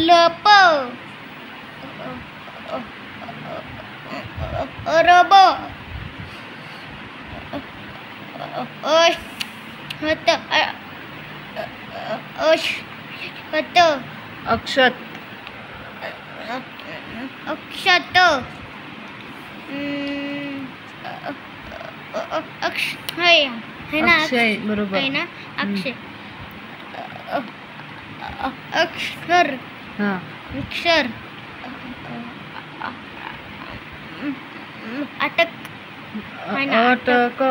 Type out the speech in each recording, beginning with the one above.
लप रब अशत अशत अक्षत अक्षत अक्षय है ना अक्षय बरोबर है ना अक्षय अक्षर हां अक्षर अटक है ना अटक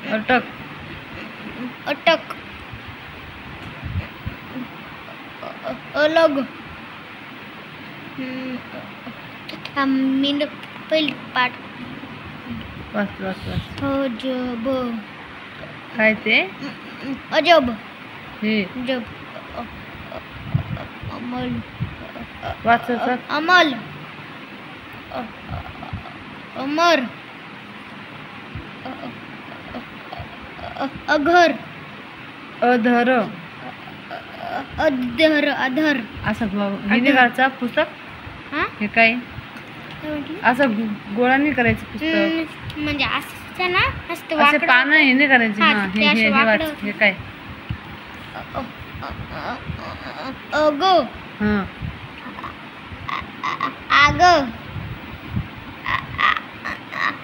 अटक अटक अलग मीन पहिली पाठ वाच वाच वाच अजब काय ते अजब हे अजब अमल वाच वाच अमल अमर अघर अधर अधर अधर असं हिंदीचा पुस्तक हा हे काय काय म्हटलं असं गोळा नाही करायचं पुस्तक म्हणजे असं ना असतं असे वाकडं पानं हे नाही करायचे हा, हां ते हे असे हे हे वाकडं. वाच हे काय अग हां आग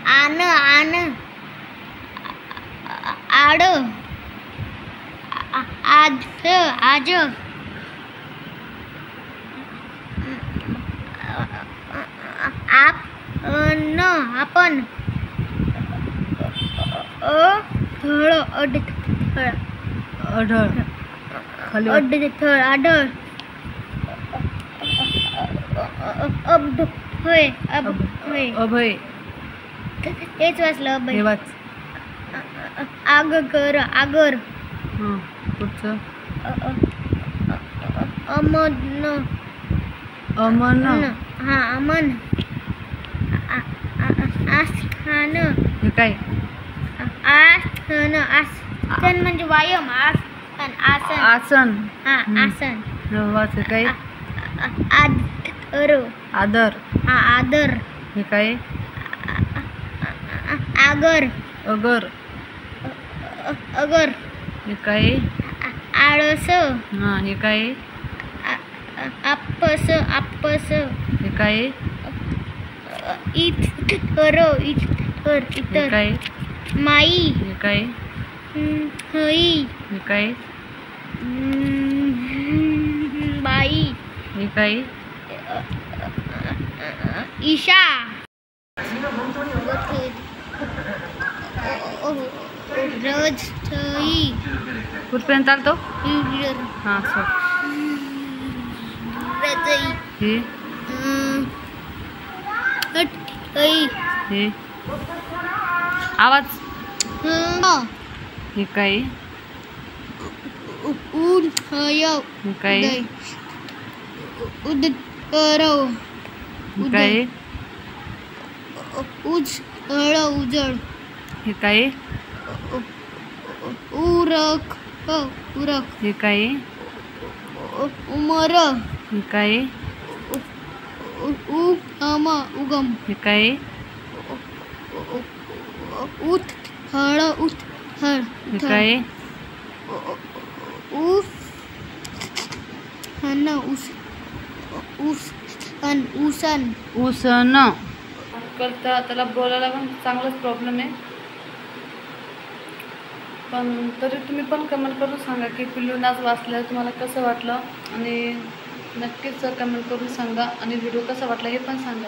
आन आन आड आज आज आप न आपण अढळ अडथळ अढळ खाली वाच. अडथळ आढळ अभय अभय अभय तेच वाचलं हे अभय वाच आगर आगर हां पुढचं अमन अमन हा अमन आस्थान हे काय आसन आसन म्हणजे व्यायाम आसन आसन आसन हा आसन हे वाच हे काय आदर आदर हा आदर हे काय आगर अगर अगर हे काय आळस हां हे काय आपस आपस हे काय इतर इतर हे इतर काय माई हे काय हई हे काय बाई हे काय ईशा रज थई कुठपर्यंत चालतो हां सर रजई हे हई हे आवाज हे काय उड हय हे काय उद करव हे काय उज उजळ हे काय उरक उरक हे काय उमर हे काय उगम हे काय उथळ उथळ हे काय उसन उसन करता त्याला बोलायला पण चांगलाच प्रॉब्लेम आहे पण तरी तुम्ही पण कमेंट करून सांगा की पिल्लू नाच वाचल्यावर तुम्हाला कसं वाटलं आणि नक्कीच कमेंट करून सांगा आणि व्हिडिओ कसा वाटला हे पण सांगा.